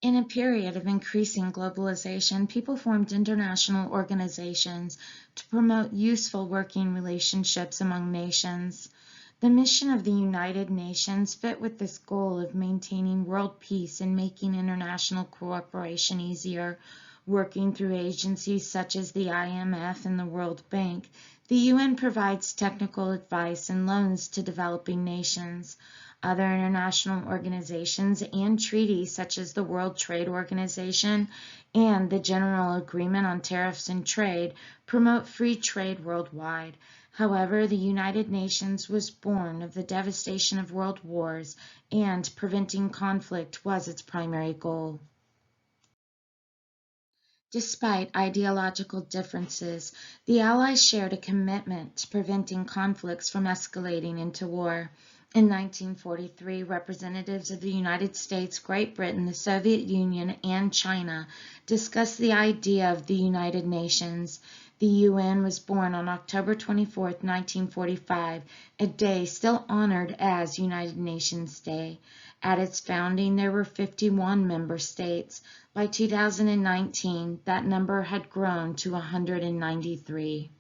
In a period of increasing globalization, people formed international organizations to promote useful working relationships among nations. The mission of the United Nations fit with this goal of maintaining world peace and making international cooperation easier. Working through agencies such as the IMF and the World Bank, the UN provides technical advice and loans to developing nations. Other international organizations and treaties such as the World Trade Organization and the General Agreement on Tariffs and Trade promote free trade worldwide. However, the United Nations was born of the devastation of world wars, and preventing conflict was its primary goal. Despite ideological differences, the Allies shared a commitment to preventing conflicts from escalating into war. In 1943, representatives of the United States, Great Britain, the Soviet Union, and China discussed the idea of the United Nations. The UN was born on October 24, 1945, a day still honored as United Nations Day. At its founding, there were 51 member states. By 2019, that number had grown to 193.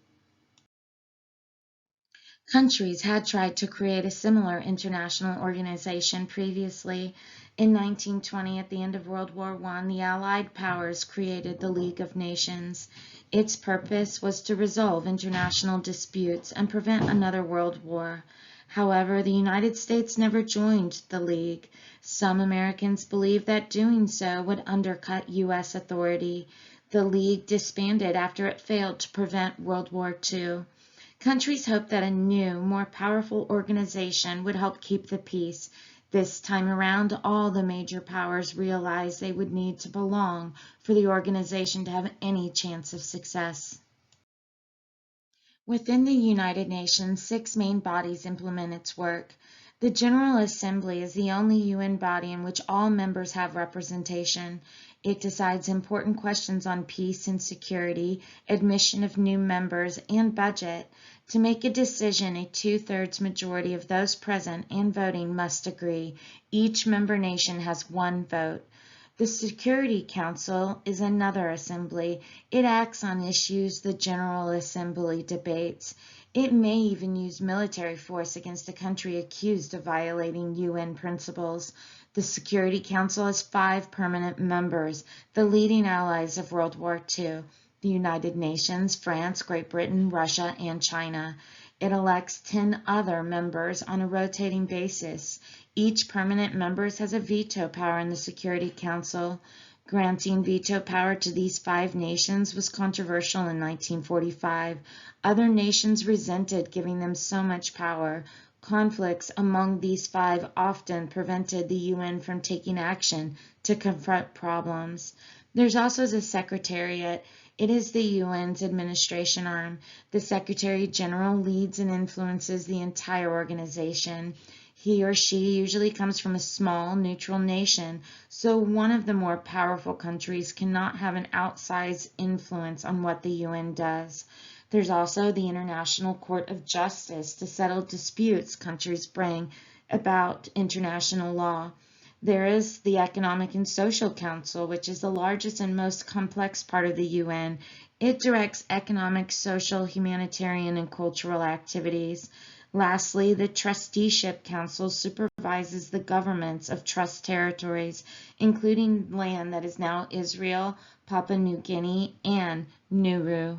Countries had tried to create a similar international organization previously. In 1920, at the end of World War I, the Allied powers created the League of Nations. Its purpose was to resolve international disputes and prevent another world war. However, the United States never joined the League. Some Americans believed that doing so would undercut U.S. authority. The League disbanded after it failed to prevent World War II. Countries hoped that a new, more powerful organization would help keep the peace. This time around, all the major powers realized they would need to belong for the organization to have any chance of success. Within the United Nations, 6 main bodies implement its work. The General Assembly is the only UN body in which all members have representation. It decides important questions on peace and security, admission of new members, and budget. To make a decision, a 2/3 majority of those present and voting must agree. Each member nation has 1 vote. The Security Council is another assembly. It acts on issues the General Assembly debates. It may even use military force against a country accused of violating UN principles. The Security Council has 5 permanent members, the leading allies of World War II, the United Nations, France, Great Britain, Russia, and China. It elects 10 other members on a rotating basis. Each permanent member has a veto power in the Security Council. Granting veto power to these 5 nations was controversial in 1945. Other nations resented giving them so much power. Conflicts among these 5 often prevented the UN from taking action to confront problems. There's also the Secretariat. It is the UN's administration arm. The Secretary General leads and influences the entire organization. He or she usually comes from a small, neutral nation, so one of the more powerful countries cannot have an outsized influence on what the UN does. There's also the International Court of Justice to settle disputes countries bring about international law. There is the Economic and Social Council, which is the largest and most complex part of the UN. It directs economic, social, humanitarian, and cultural activities. Lastly, the Trusteeship Council supervises the governments of trust territories, including land that is now Israel, Papua New Guinea, and Nauru.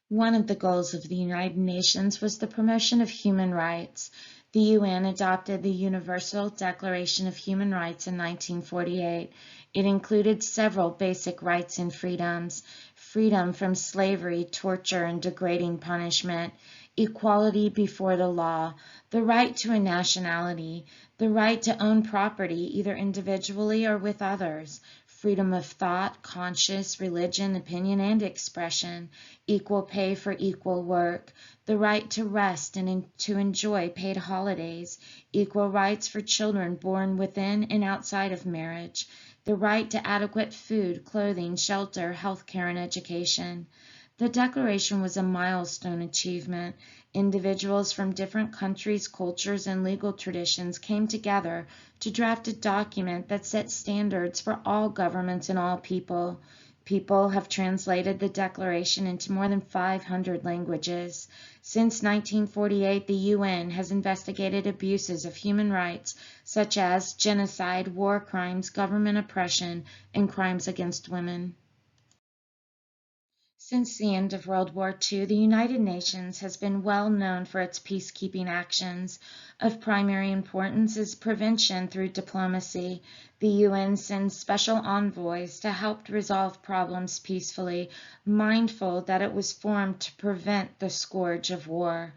One of the goals of the United Nations was the promotion of human rights. The UN adopted the Universal Declaration of Human Rights in 1948. It included several basic rights and freedoms: freedom from slavery, torture, and degrading punishment, equality before the law, the right to a nationality, the right to own property either individually or with others, freedom of thought, conscience, religion, opinion, and expression, equal pay for equal work, the right to rest and to enjoy paid holidays, equal rights for children born within and outside of marriage, the right to adequate food, clothing, shelter, health care, and education. The Declaration was a milestone achievement. Individuals from different countries, cultures, and legal traditions came together to draft a document that set standards for all governments and all people. People have translated the Declaration into more than 500 languages. Since 1948, the UN has investigated abuses of human rights, such as genocide, war crimes, government oppression, and crimes against women. Since the end of World War II, the United Nations has been well known for its peacekeeping actions. Of primary importance is prevention through diplomacy. The UN sends special envoys to help resolve problems peacefully, mindful that it was formed to prevent the scourge of war.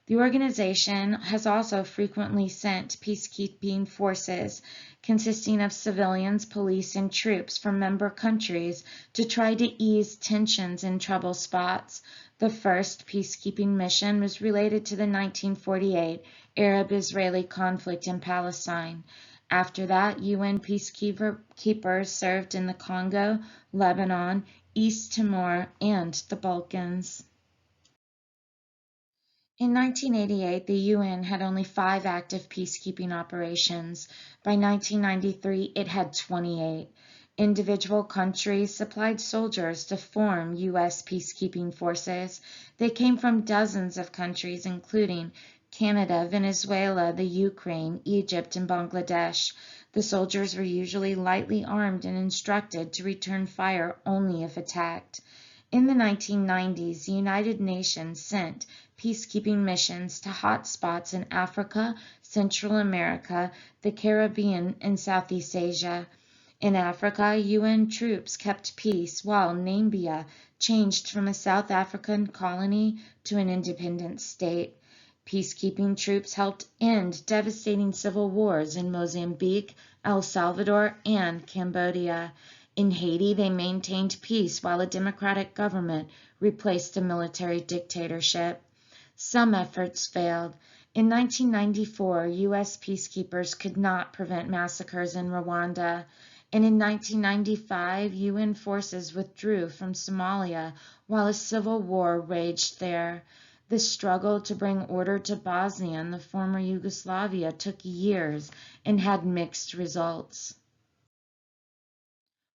The organization has also frequently sent peacekeeping forces, consisting of civilians, police, and troops from member countries, to try to ease tensions in trouble spots. The first peacekeeping mission was related to the 1948 Arab-Israeli conflict in Palestine. After that, UN peacekeepers served in the Congo, Lebanon, East Timor, and the Balkans. In 1988, the UN had only 5 active peacekeeping operations. By 1993, it had 28. Individual countries supplied soldiers to form U.S. peacekeeping forces. They came from dozens of countries, including Canada, Venezuela, the Ukraine, Egypt, and Bangladesh. The soldiers were usually lightly armed and instructed to return fire only if attacked. In the 1990s, the United Nations sent peacekeeping missions to hot spots in Africa, Central America, the Caribbean, and Southeast Asia. In Africa, UN troops kept peace while Namibia changed from a South African colony to an independent state. Peacekeeping troops helped end devastating civil wars in Mozambique, El Salvador, and Cambodia. In Haiti, they maintained peace while a democratic government replaced a military dictatorship. Some efforts failed. In 1994, U.S. peacekeepers could not prevent massacres in Rwanda. And in 1995, UN forces withdrew from Somalia while a civil war raged there. The struggle to bring order to Bosnia and the former Yugoslavia took years and had mixed results.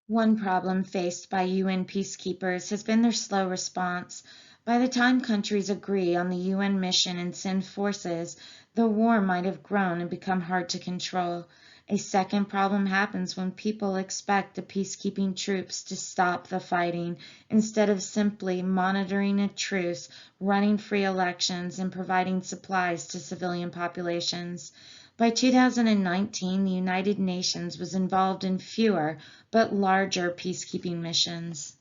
One problem faced by UN peacekeepers has been their slow response. By the time countries agree on the UN mission and send forces, the war might have grown and become hard to control. A second problem happens when people expect the peacekeeping troops to stop the fighting instead of simply monitoring a truce, running free elections, and providing supplies to civilian populations. By 2019, the United Nations was involved in fewer but larger peacekeeping missions.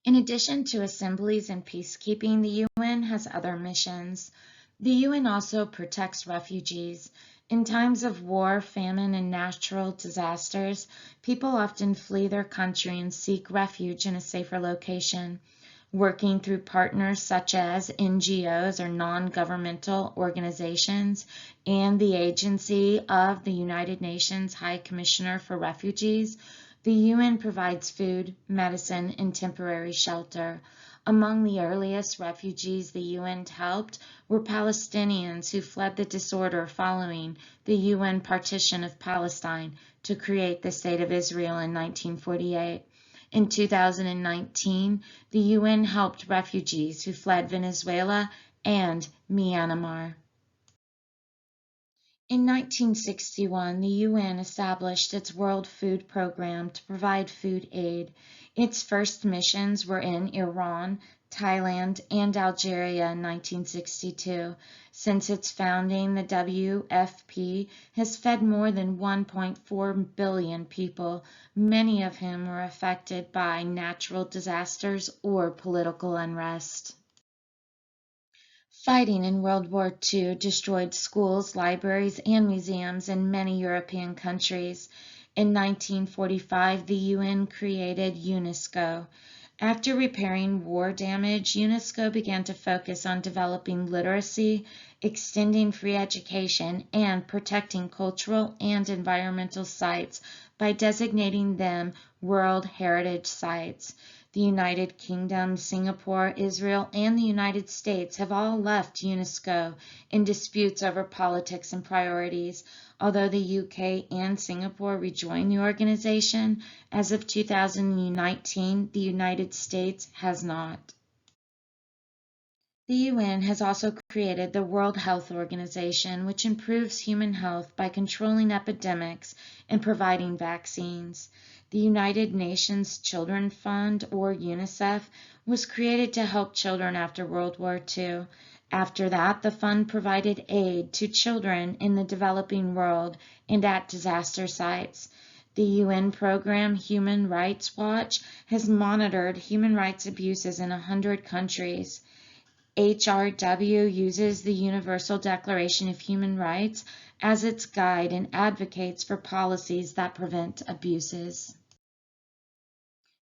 In addition to assemblies and peacekeeping, the UN has other missions. The UN also protects refugees. In times of war, famine, and natural disasters, people often flee their country and seek refuge in a safer location. Working through partners such as NGOs or non-governmental organizations and the agency of the United Nations High Commissioner for Refugees, the UN provides food, medicine, and temporary shelter. Among the earliest refugees the UN helped were Palestinians who fled the disorder following the UN partition of Palestine to create the State of Israel in 1948. In 2019, the UN helped refugees who fled Venezuela and Myanmar. In 1961, the UN established its World Food Program to provide food aid. Its first missions were in Iran, Thailand, and Algeria in 1962. Since its founding, the WFP has fed more than 1.4 billion people, many of whom were affected by natural disasters or political unrest. Fighting in World War II destroyed schools, libraries, and museums in many European countries. In 1945, the UN created UNESCO. After repairing war damage, UNESCO began to focus on developing literacy, extending free education, and protecting cultural and environmental sites by designating them World Heritage Sites. The United Kingdom, Singapore, Israel, and the United States have all left UNESCO in disputes over politics and priorities, although the UK and Singapore rejoined the organization. As of 2019, the United States has not. The UN has also created the World Health Organization, which improves human health by controlling epidemics and providing vaccines. The United Nations Children Fund, or UNICEF, was created to help children after World War II. After that, the fund provided aid to children in the developing world and at disaster sites. The UN program Human Rights Watch has monitored human rights abuses in 100 countries. HRW uses the Universal Declaration of Human Rights as its guide and advocates for policies that prevent abuses.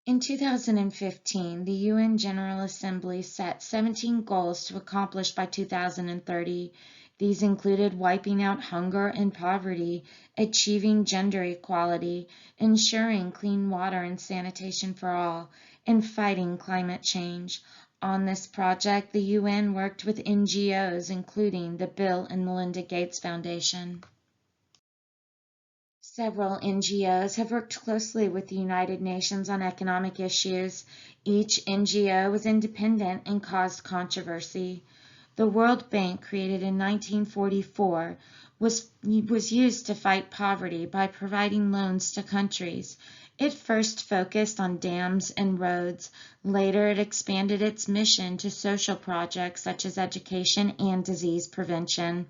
In 2015, the UN General Assembly set 17 goals to accomplish by 2030. These included wiping out hunger and poverty, achieving gender equality, ensuring clean water and sanitation for all, and fighting climate change. On this project, the UN worked with NGOs, including the Bill and Melinda Gates Foundation. Several NGOs have worked closely with the United Nations on economic issues. Each NGO was independent and caused controversy. The World Bank, created in 1944, was used to fight poverty by providing loans to countries. It first focused on dams and roads. Later, it expanded its mission to social projects such as education and disease prevention.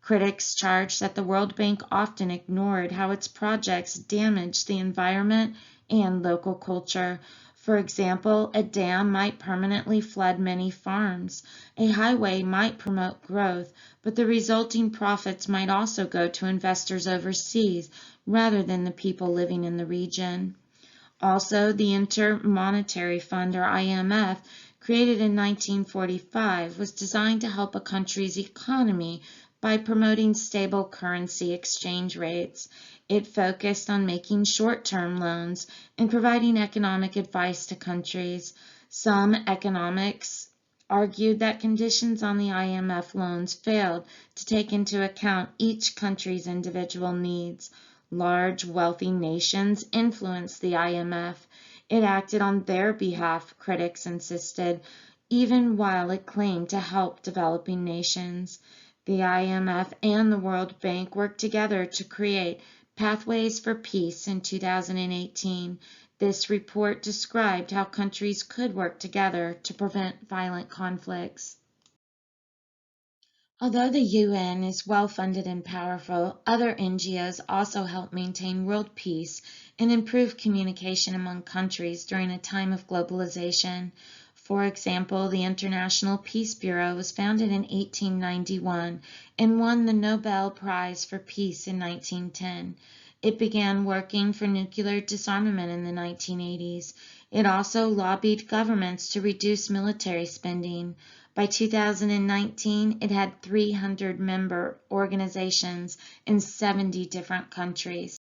Critics charge that the World Bank often ignored how its projects damaged the environment and local culture. For example, a dam might permanently flood many farms. A highway might promote growth, but the resulting profits might also go to investors overseas rather than the people living in the region. Also, the Inter-Monetary Fund, or IMF, created in 1945, was designed to help a country's economy by promoting stable currency exchange rates. It focused on making short-term loans and providing economic advice to countries. Some economics argued that conditions on the IMF loans failed to take into account each country's individual needs. Large, wealthy nations influenced the IMF. It acted on their behalf, critics insisted, even while it claimed to help developing nations. The IMF and the World Bank worked together to create Pathways for Peace in 2018. This report described how countries could work together to prevent violent conflicts. Although the UN is well-funded and powerful, other NGOs also help maintain world peace and improve communication among countries during a time of globalization. For example, the International Peace Bureau was founded in 1891 and won the Nobel Prize for Peace in 1910. It began working for nuclear disarmament in the 1980s. It also lobbied governments to reduce military spending. By 2019, it had 300 member organizations in 70 different countries.